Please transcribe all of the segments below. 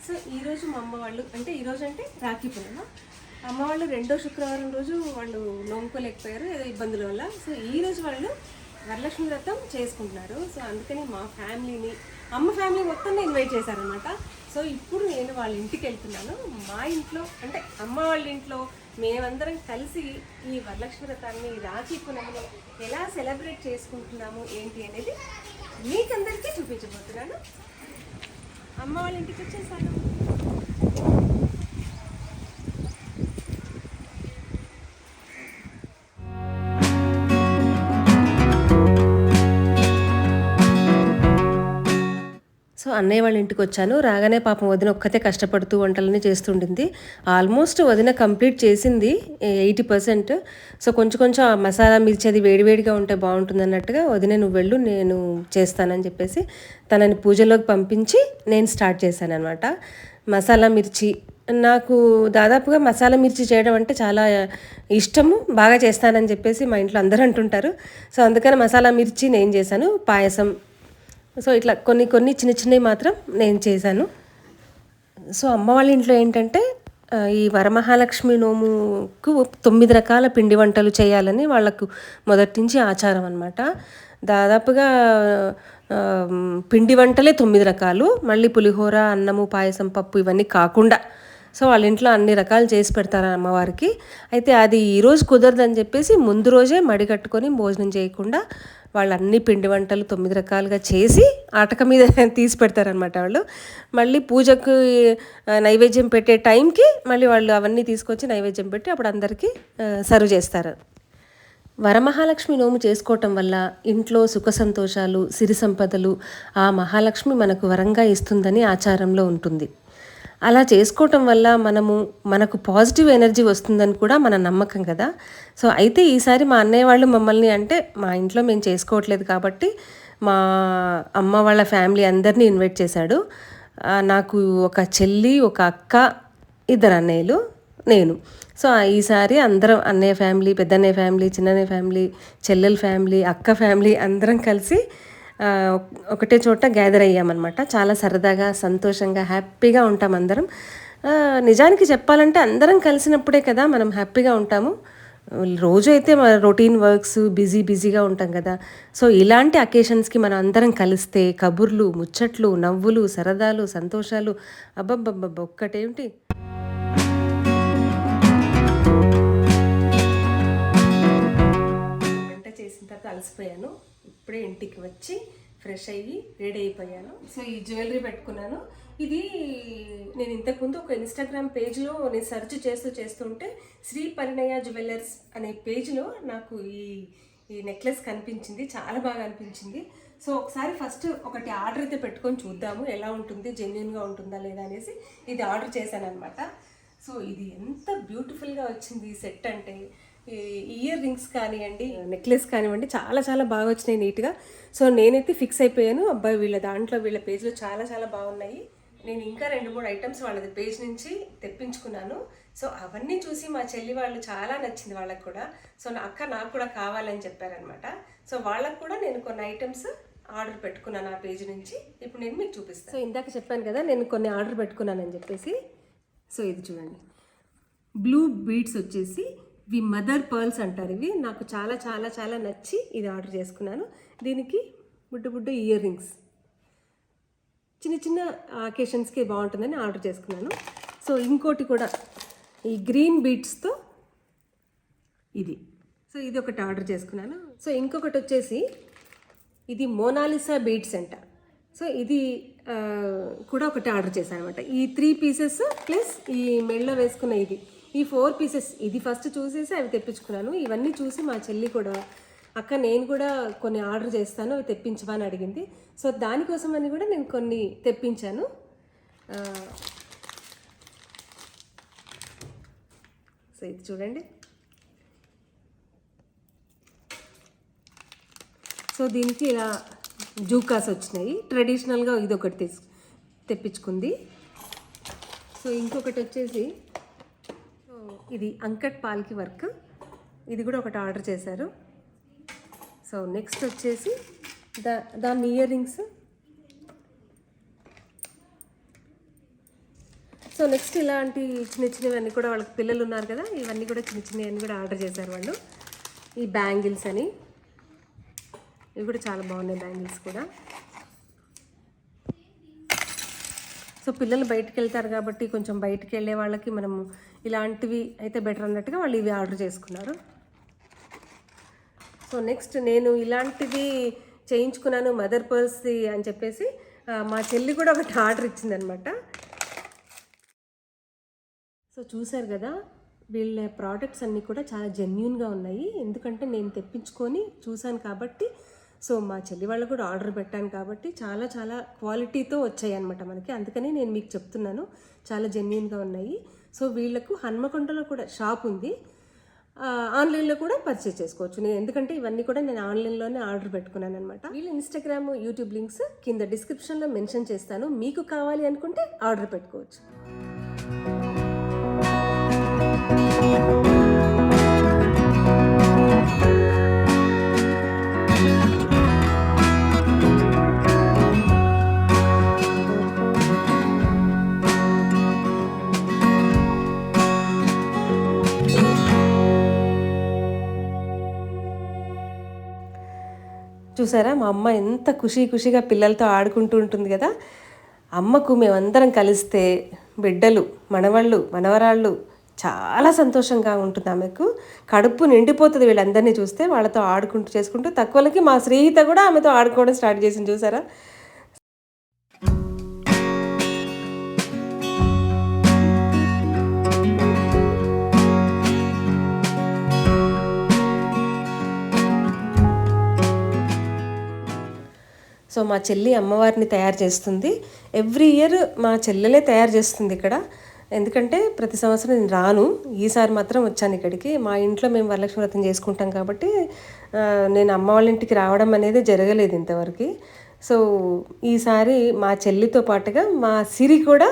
So ఈరోజు మా అమ్మ వాళ్ళు అంటే ఈరోజు అంటే రాఖీ పూర్ణిమ అమ్మ వాళ్ళు రెండో శుక్రవారం రోజు వాళ్ళు నోముకోలేకపోయారు ఏదో ఇబ్బందుల వల్ల. సో ఈరోజు వాళ్ళు వరలక్ష్మి వ్రతం చేసుకుంటున్నారు. సో అందుకని మా ఫ్యామిలీని అమ్మ ఫ్యామిలీ మొత్తాన్ని ఇన్వైట్ చేశారనమాట. సో ఇప్పుడు నేను వాళ్ళ ఇంటికి వెళ్తున్నాను. మా ఇంట్లో అంటే అమ్మ వాళ్ళ ఇంట్లో మేమందరం కలిసి ఈ వరలక్ష్మి వ్రతాన్ని రాఖీ పూర్ణిమలో ఎలా సెలబ్రేట్ చేసుకుంటున్నాము ఏంటి అనేది మీకందరికీ చూపించబోతున్నాను. అమ్మ వాళ్ళ ఇంటికి వచ్చేసాను. సో అన్నయ్య వాళ్ళ ఇంటికి వచ్చాను. రాగానే పాపం వదిన ఒక్కతే కష్టపడుతూ వంటలన్నీ చేస్తుండింది. ఆల్మోస్ట్ వదిన కంప్లీట్ చేసింది 80%. సో కొంచెం కొంచెం ఆ మసాలా మిర్చి అది వేడివేడిగా ఉంటే బాగుంటుంది అన్నట్టుగా వదిన నువ్వు వెళ్ళు నేను చేస్తానని చెప్పేసి తనని పూజలోకి పంపించి నేను స్టార్ట్ చేశాను అనమాట. మసాలా మిర్చి నాకు దాదాపుగా మసాలా మిర్చి చేయడం అంటే చాలా ఇష్టము, బాగా చేస్తానని చెప్పేసి మా ఇంట్లో అందరూ అంటుంటారు. సో అందుకని మసాలా మిర్చి నేను చేశాను. పాయసం సో ఇట్లా కొన్ని కొన్ని చిన్న చిన్నవి మాత్రం నేను చేశాను. సో అమ్మ వాళ్ళ ఇంట్లో ఏంటంటే ఈ వరమహాలక్ష్మి నోముకు 9 రకాల పిండి వంటలు చేయాలని వాళ్ళకు మొదటి నుంచి ఆచారం అనమాట. దాదాపుగా పిండి వంటలే 9 రకాలు, మళ్ళీ పులిహోర, అన్నము, పాయసం, పప్పు ఇవన్నీ కాకుండా. సో వాళ్ళ ఇంట్లో అన్ని రకాలు చేసి పెడతారు అమ్మవారికి. అయితే అది ఈరోజు కుదరదని చెప్పేసి ముందు రోజే మడి కట్టుకొని భోజనం చేయకుండా వాళ్ళు అన్ని పిండి వంటలు 9 రకాలుగా చేసి ఆటక మీద తీసి పెడతారనమాట వాళ్ళు. మళ్ళీ పూజకు నైవేద్యం పెట్టే టైంకి మళ్ళీ వాళ్ళు అవన్నీ తీసుకొచ్చి నైవేద్యం పెట్టి అప్పుడు అందరికీ సర్వ్ చేస్తారు. వరమహాలక్ష్మి నోము చేసుకోవటం వల్ల ఇంట్లో సుఖ సంతోషాలు, సిరి సంపదలు ఆ మహాలక్ష్మి మనకు వరంగా ఇస్తుందని ఆచారంలో ఉంటుంది. అలా చేసుకోవటం వల్ల మనకు పాజిటివ్ ఎనర్జీ వస్తుందని కూడా మన నమ్మకం కదా. సో అయితే ఈసారి మా అన్నయ్య వాళ్ళు మమ్మల్ని అంటే మా ఇంట్లో మేము చేసుకోవట్లేదు కాబట్టి మా అమ్మ వాళ్ళ ఫ్యామిలీ అందరినీ ఇన్వైట్ చేశాడు. నాకు ఒక చెల్లి, ఒక అక్క, 2 అన్నయ్యలు, నేను. సో ఈసారి అందరం అన్నయ్య ఫ్యామిలీ, పెద్దన్నయ్య ఫ్యామిలీ, చిన్నన్నయ్య ఫ్యామిలీ, చెల్లెల ఫ్యామిలీ, అక్క ఫ్యామిలీ అందరం కలిసి ఒకటే చోట గ్యాదర్ అయ్యామన్నమాట. చాలా సరదాగా, సంతోషంగా, హ్యాపీగా ఉంటాం అందరం. నిజానికి చెప్పాలంటే అందరం కలిసినప్పుడే కదా మనం హ్యాపీగా ఉంటాము. రోజు అయితే మన రొటీన్ వర్క్స్ బిజీగా ఉంటాం కదా. సో ఇలాంటి అకేషన్స్కి మనం అందరం కలిస్తే కబుర్లు, ముచ్చట్లు, నవ్వులు, సరదాలు, సంతోషాలు అబ్బబ్బబ్బబ్బ ఒక్కటేమిటి. వంట చేసిన తర్వాత అలసిపోయాను. ఇప్పుడే ఇంటికి వచ్చి ఫ్రెష్ అయ్యి రెడీ అయిపోయాను. సో ఈ జ్యువెలరీ పెట్టుకున్నాను. ఇది నేను ఇంతకుముందు ఒక ఇన్స్టాగ్రామ్ పేజ్లో నేను సెర్చ్ చేస్తుంటే శ్రీ పరిణయ జ్యువెలర్స్ అనే పేజ్లో నాకు ఈ నెక్లెస్ కనిపించింది. చాలా బాగా అనిపించింది. సో ఒకసారి ఫస్ట్ ఒకటి ఆర్డర్ అయితే పెట్టుకొని చూద్దాము ఎలా ఉంటుంది, జెన్యున్గా ఉంటుందా లేదా అనేసి ఇది ఆర్డర్ చేశాను అనమాట. సో ఇది ఎంత బ్యూటిఫుల్గా వచ్చింది సెట్ అంటే. ఇయర్ రింగ్స్ కానివ్వండి, నెక్లెస్ కానివ్వండి, చాలా చాలా బాగా వచ్చినాయి నీట్గా. సో నేనైతే ఫిక్స్ అయిపోయాను, అబ్బాయి వీళ్ళ పేజ్లో చాలా చాలా బాగున్నాయి. నేను ఇంకా 2-3 ఐటమ్స్ వాళ్ళది పేజ్ నుంచి తెప్పించుకున్నాను. సో అవన్నీ చూసి మా చెల్లి వాళ్ళు చాలా నచ్చింది వాళ్ళకు కూడా. సో నా అక్క నాకు కూడా కావాలని చెప్పారనమాట. సో వాళ్ళకు కూడా నేను కొన్ని ఐటమ్స్ ఆర్డర్ పెట్టుకున్నాను ఆ పేజ్ నుంచి. ఇప్పుడు నేను మీకు చూపిస్తాను. సో ఇందాక చెప్పాను కదా నేను కొన్ని ఆర్డర్ పెట్టుకున్నానని చెప్పేసి. సో ఇది చూడండి, బ్లూ బీడ్స్ వచ్చేసి ఇవి మదర్ పర్ల్స్ అంటారు. ఇవి నాకు చాలా చాలా చాలా నచ్చి ఇది ఆర్డర్ చేసుకున్నాను. దీనికి బుడ్డ ఇయర్ రింగ్స్ చిన్న చిన్న అకేషన్స్కి బాగుంటుందని ఆర్డర్ చేసుకున్నాను. సో ఇంకోటి కూడా ఈ గ్రీన్ బీడ్స్తో ఇది. సో ఇది ఒకటి ఆర్డర్ చేసుకున్నాను. సో ఇంకొకటి వచ్చేసి ఇది మోనాలిసా బీడ్స్ అంట. సో ఇది కూడా ఒకటి ఆర్డర్ చేశాను అనమాట. ఈ 3 పీసెస్ ప్లస్ ఈ మెడలో వేసుకున్న ఈ 4 పీసెస్ ఇది ఫస్ట్ చూసేసి అవి తెప్పించుకున్నాను. ఇవన్నీ చూసి మా చెల్లి కూడా అక్క నేను కూడా కొన్ని ఆర్డర్ చేస్తాను అవి తెప్పించవా అని అడిగింది. సో దానికోసం అని కూడా నేను కొన్ని తెప్పించాను. సో ఇది చూడండి. సో దీనికి ఇలా జూకాస్ వచ్చినాయి. ట్రెడిషనల్గా ఇది ఒకటి తెప్పించుకుంది. సో ఇంకొకటి వచ్చేసి ఇది అంకట్ పాల్కి వర్క్, ఇది కూడా ఒకటి ఆర్డర్ చేశారు. సో నెక్స్ట్ వచ్చేసి దాని ఇయర్ రింగ్స్ సో నెక్స్ట్ ఇలాంటి చిన్న చిన్నవన్నీ కూడా వాళ్ళకి పిల్లలు ఉన్నారు కదా, ఇవన్నీ కూడా చిన్న చిన్నవన్నీ కూడా ఆర్డర్ చేశారు వాళ్ళు. ఈ బ్యాంగిల్స్ అని, ఇవి కూడా చాలా బాగున్నాయి బ్యాంగిల్స్ కూడా. సో పిల్లలు బయటికి వెళ్తారు కాబట్టి కొంచెం బయటికి వెళ్ళే వాళ్ళకి మనము ఇలాంటివి అయితే బెటర్ అన్నట్టుగా వాళ్ళు ఇవి ఆర్డర్ చేసుకున్నారు. సో నెక్స్ట్ నేను ఇలాంటివి చేయించుకున్నాను మదర్ పర్స్ది అని చెప్పేసి మా చెల్లి కూడా ఒకటి ఆర్డర్ ఇచ్చిందనమాట. సో చూసారు కదా, వీళ్ళ ప్రోడక్ట్స్ అన్నీ కూడా చాలా జెన్యూన్గా ఉన్నాయి. ఎందుకంటే నేను తెప్పించుకొని చూశాను కాబట్టి, సో మా చెల్లి వాళ్ళు కూడా ఆర్డర్ పెట్టాను కాబట్టి చాలా చాలా క్వాలిటీతో వచ్చాయి అనమాట మనకి. అందుకని నేను మీకు చెప్తున్నాను, చాలా జెన్యూన్గా ఉన్నాయి. సో వీళ్ళకు హన్మకొండలో కూడా షాప్ ఉంది, ఆన్లైన్లో కూడా పర్చేస్ చేసుకోవచ్చు. నేను ఎందుకంటే ఇవన్నీ కూడా నేను ఆన్లైన్లోనే ఆర్డర్ పెట్టుకున్నాను అనమాట. వీళ్ళ ఇన్స్టాగ్రామ్, యూట్యూబ్ లింక్స్ కింద డిస్క్రిప్షన్లో మెన్షన్ చేస్తాను. మీకు కావాలి అనుకుంటే ఆర్డర్ పెట్టుకోవచ్చు. చూసారా మా అమ్మ ఎంత ఖుషిగా పిల్లలతో ఆడుకుంటూ ఉంటుంది కదా. అమ్మకు మేమందరం కలిస్తే బిడ్డలు, మనవాళ్ళు, మనవరాళ్ళు చాలా సంతోషంగా ఉంటుంది. ఆమెకు కడుపు నిండిపోతుంది వీళ్ళందరినీ చూస్తే. వాళ్ళతో ఆడుకుంటూ చేసుకుంటూ తక్కువలకి మా శ్రీహిత కూడా ఆమెతో ఆడుకోవడం స్టార్ట్ చేసింది. చూసారా. సో మా చెల్లి అమ్మవారిని తయారు చేస్తుంది. ఎవ్రీ ఇయర్ మా చెల్లెలే తయారు చేస్తుంది ఇక్కడ. ఎందుకంటే ప్రతి సంవత్సరం నేను రాను, ఈసారి మాత్రం వచ్చాను ఇక్కడికి. మా ఇంట్లో మేము వరలక్ష్మి వ్రతం చేసుకుంటాం కాబట్టి నేను అమ్మ వాళ్ళ ఇంటికి రావడం అనేది జరగలేదు ఇంతవరకు. సో ఈసారి మా చెల్లితో పాటుగా మా సిరి కూడా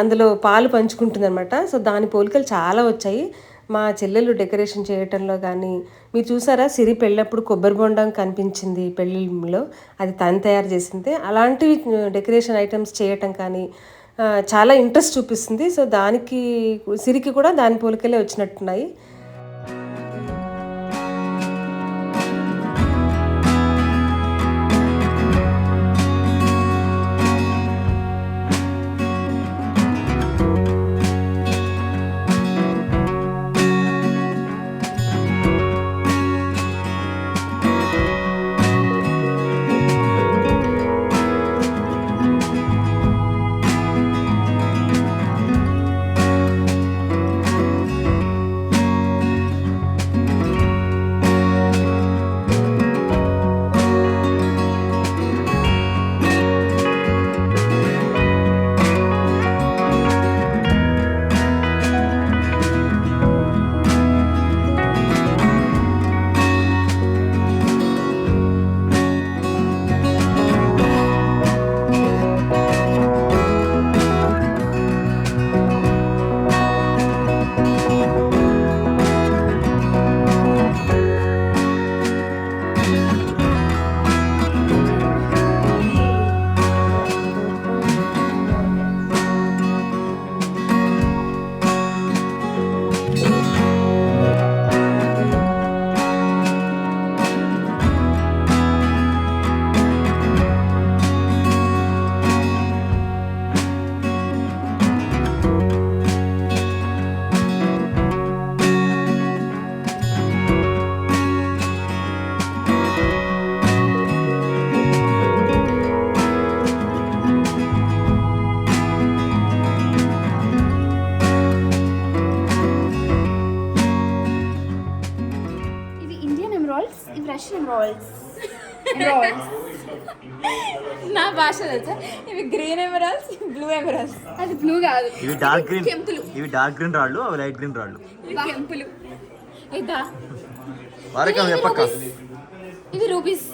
అందులో పాలు పంచుకుంటుందన్నమాట. సో దాని పోలికలు చాలా వచ్చాయి. మా చెల్లెలు డెకరేషన్ చేయటంలో కానీ, మీరు చూసారా సిరి పెళ్ళప్పుడు కొబ్బరి బొండం కనిపించింది పెళ్ళిలో, అది తను తయారు చేసింది. అలాంటివి డెకరేషన్ ఐటమ్స్ చేయటం కానీ చాలా ఇంట్రెస్ట్ చూపిస్తుంది. సో దానికి సిరికి కూడా దాని పోలికలే వచ్చినట్టున్నాయి. నా భాష తెలుసా, ఇవి గ్రీన్ ఎమరాల్డ్స్, బ్లూ ఎమరాల్డ్స్. అది బ్లూ కాదు, ఇవి డార్క్ గ్రీన్ కెంపులు. ఇవి డార్క్ గ్రీన్ రాళ్ళు, అవి లైట్ గ్రీన్ రాళ్ళు. ఇవి కెంపులు. ఇదా వారకం చెప్పక్క, ఇవి రూపీస్.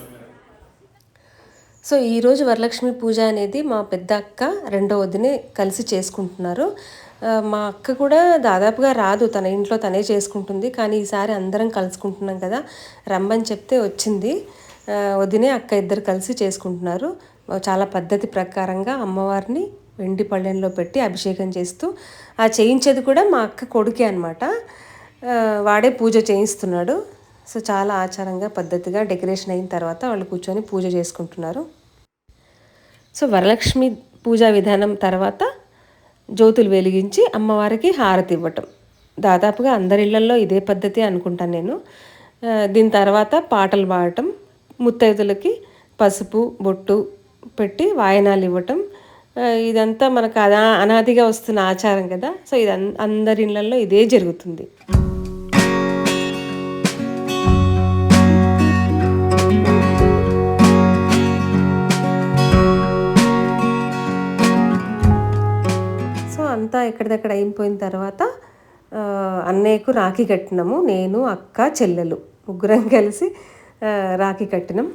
సో ఈరోజు వరలక్ష్మి పూజ అనేది మా పెద్ద అక్క రెండో వదినే కలిసి చేసుకుంటున్నారు. మా అక్క కూడా దాదాపుగా రాదు, తన ఇంట్లో తనే చేసుకుంటుంది. కానీ ఈసారి అందరం కలుసుకుంటున్నాం కదా, రమ్మని చెప్తే వచ్చింది. వదినే అక్క ఇద్దరు కలిసి చేసుకుంటున్నారు. చాలా పద్ధతి ప్రకారంగా అమ్మవారిని వెండి పళ్ళెంలో పెట్టి అభిషేకం చేస్తూ, ఆ చేయించేది కూడా మా అక్క కొడుకే అనమాట. వాడే పూజ చేయిస్తున్నాడు. సో చాలా ఆచారంగా పద్ధతిగా డెకరేషన్ అయిన తర్వాత వాళ్ళు కూర్చొని పూజ చేసుకుంటున్నారు. సో వరలక్ష్మి పూజా విధానం తర్వాత జ్యోతులు వెలిగించి అమ్మవారికి హారతి ఇవ్వటం. దాదాపుగా అందరి ఇళ్లల్లో ఇదే పద్ధతి అనుకుంటాను నేను. దీని తర్వాత పాటలు పాడటం, ముత్తైదులకి పసుపు బొట్టు పెట్టి వాయనాలు ఇవ్వటం. ఇదంతా మనకు అనాదిగా వస్తున్న ఆచారం కదా. సో ఇది అందరి ఇళ్లల్లో ఇదే జరుగుతుంది. అంతా ఎక్కడిదక్కడ అయిపోయిన తర్వాత అన్నయ్యకు రాఖీ కట్టినాము. నేను, అక్క, చెల్లెలు ముగ్గురం కలిసి రాఖీ కట్టినాం.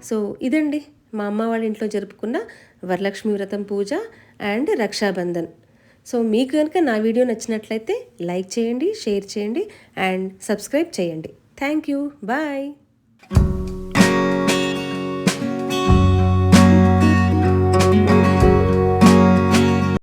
సో ఇదండి మా అమ్మ వాళ్ళ ఇంట్లో జరుపుకున్న వరలక్ష్మి వ్రతం పూజ అండ్ రక్షాబంధన్. సో మీకు కనుక నా వీడియో నచ్చినట్లయితే లైక్ చేయండి, షేర్ చేయండి అండ్ సబ్స్క్రైబ్ చేయండి. Thank you. బాయ్.